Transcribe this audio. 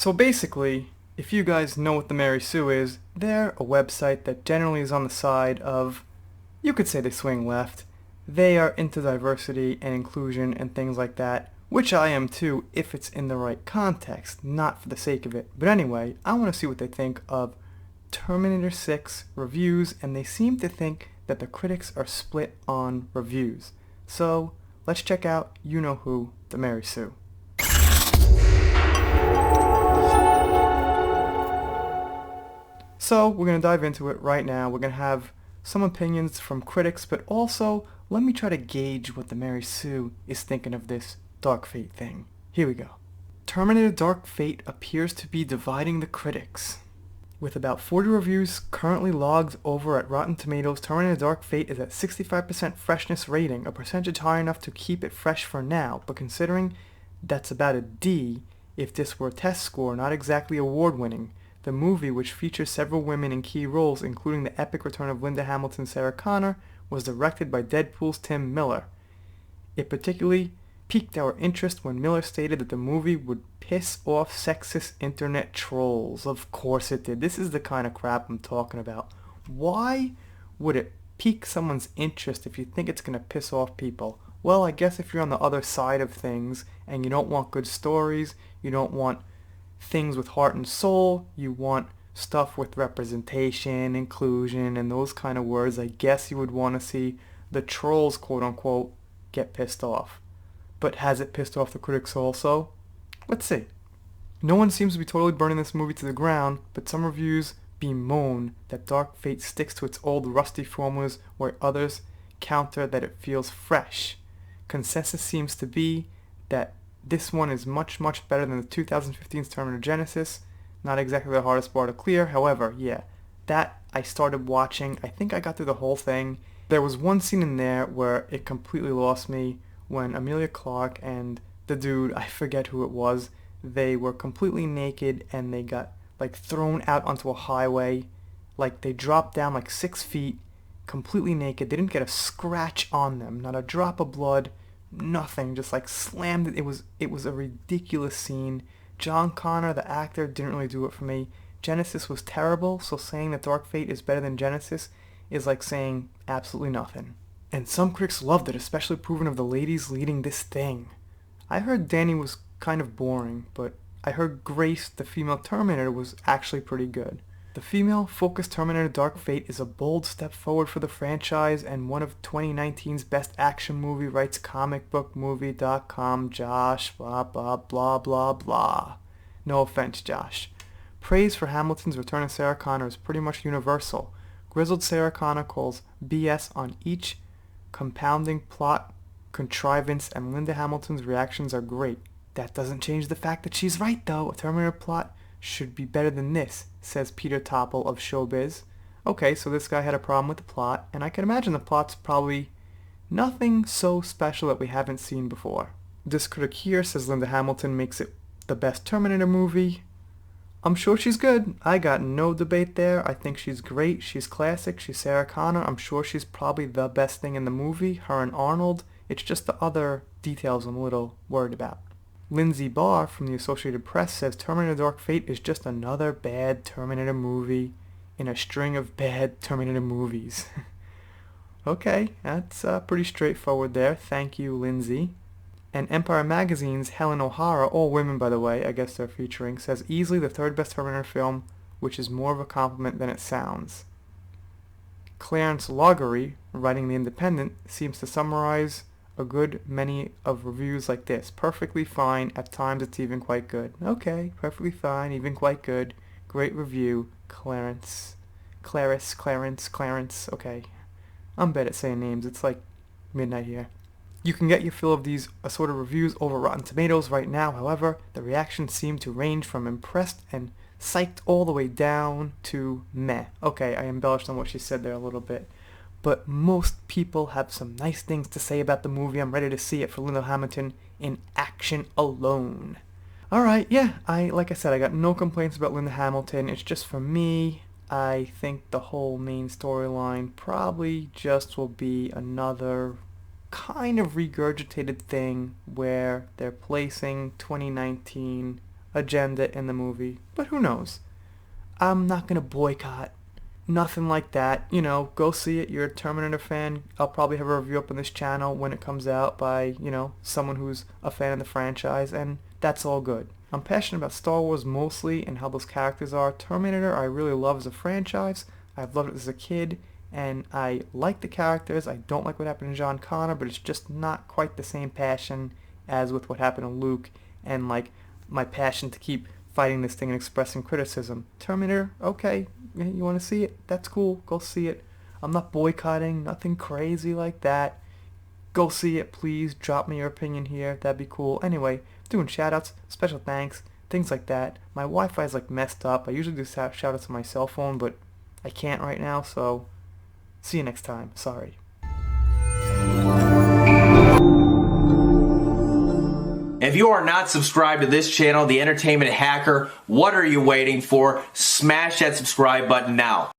So basically, if you guys know what the Mary Sue is, they're a website that generally is on the side of, you could say they swing left. They are into diversity and inclusion and things like that, which I am too if it's in the right context, not for the sake of it. But anyway, I want to see what they think of Terminator 6 reviews, and they seem to think that the critics are split on reviews. So let's check out You Know Who, the Mary Sue. So we're going to dive into it right now. We're going to have some opinions from critics, but also let me try to gauge what the Mary Sue is thinking of this Dark Fate thing. Here we go. Terminator Dark Fate appears to be dividing the critics. With about 40 reviews currently logged over at Rotten Tomatoes, Terminator Dark Fate is at 65% freshness rating, a percentage high enough to keep it fresh for now, but considering that's about a D, if this were a test score, not exactly award-winning. The movie, which features several women in key roles, including the epic return of Linda Hamilton and Sarah Connor, was directed by Deadpool's Tim Miller. It particularly piqued our interest when Miller stated that the movie would piss off sexist internet trolls. Of course it did. This is the kind of crap I'm talking about. Why would it pique someone's interest if you think it's going to piss off people? Well, I guess if you're on the other side of things and you don't want good stories, you don't want things with heart and soul, you want stuff with representation, inclusion, and those kind of words, I guess you would want to see the trolls, quote unquote, get pissed off. But has it pissed off the critics also? Let's see. No one seems to be totally burning this movie to the ground, but some reviews bemoan that Dark Fate sticks to its old rusty formulas, where others counter that it feels fresh. Consensus seems to be that this one is much better than the 2015's Terminator Genesis. Not exactly the hardest bar to clear, however, yeah, that I started watching. I think I got through the whole thing. There was one scene in there where it completely lost me when Emilia Clarke and the dude, I forget who it was, they were completely naked and they got like thrown out onto a highway. Like they dropped down like 6 feet, completely naked. They didn't get a scratch on them, not a drop of blood. Nothing, just like slammed it. It was a ridiculous scene. John Connor, the actor, didn't really do it for me. Genesis was terrible, so saying that Dark Fate is better than Genesis is like saying absolutely nothing. And some critics loved it, especially approving of the ladies leading this thing. I heard Danny was kind of boring, but I heard Grace, the female Terminator, was actually pretty good. The female-focused Terminator Dark Fate is a bold step forward for the franchise and one of 2019's best action movie, writes comicbookmovie.com Josh, blah blah blah blah blah. No offense, Josh. Praise for Hamilton's return of Sarah Connor is pretty much universal. Grizzled Sarah Connor calls BS on each compounding plot contrivance, and Linda Hamilton's reactions are great. That doesn't change the fact that she's right, though. A Terminator plot should be better than this, says Peter Topple of Showbiz. Okay, so this guy had a problem with the plot, and I can imagine the plot's probably nothing so special that we haven't seen before. This critic here says Linda Hamilton makes it the best Terminator movie. I'm sure she's good. I got no debate there. I think she's great. She's classic. She's Sarah Connor. I'm sure she's probably the best thing in the movie, her and Arnold. It's just the other details I'm a little worried about. Lindsay Barr from the Associated Press says Terminator Dark Fate is just another bad Terminator movie in a string of bad Terminator movies. Okay, that's pretty straightforward there. Thank you, Lindsay. And Empire Magazine's Helen O'Hara, all women by the way, I guess they're featuring, says easily the third best Terminator film, which is more of a compliment than it sounds. Clarence Logery, writing The Independent, seems to summarize a good many of reviews like this. Perfectly fine, at times it's even quite good. Okay, perfectly fine, even quite good. Great review, Clarence, okay. I'm bad at saying names, it's like midnight here. You can get your fill of these assorted reviews over Rotten Tomatoes right now, however, the reactions seem to range from impressed and psyched all the way down to meh. Okay, I embellished on what she said there a little bit. But most people have some nice things to say about the movie. I'm ready to see it for Linda Hamilton in action alone. Alright, yeah, like I said, I got no complaints about Linda Hamilton. It's just for me, I think the whole main storyline probably just will be another kind of regurgitated thing where they're placing 2019 agenda in the movie, but who knows? I'm not gonna boycott. Nothing like that. You know, go see it. You're a Terminator fan. I'll probably have a review up on this channel when it comes out by, someone who's a fan of the franchise, and that's all good. I'm passionate about Star Wars mostly and how those characters are. Terminator I really love as a franchise. I've loved it as a kid, and I like the characters. I don't like what happened to John Connor, but it's just not quite the same passion as with what happened to Luke, and like my passion to keep fighting this thing and expressing criticism. Terminator, okay, you want to see it? That's cool. Go see it. I'm not boycotting, nothing crazy like that. Go see it, please. Drop me your opinion here. That'd be cool. Anyway, doing shoutouts, special thanks, things like that. My Wi-Fi is like messed up. I usually do shoutouts on my cell phone, but I can't right now, so see you next time. Sorry. If you are not subscribed to this channel, The Entertainment Hacker, what are you waiting for? Smash that subscribe button now.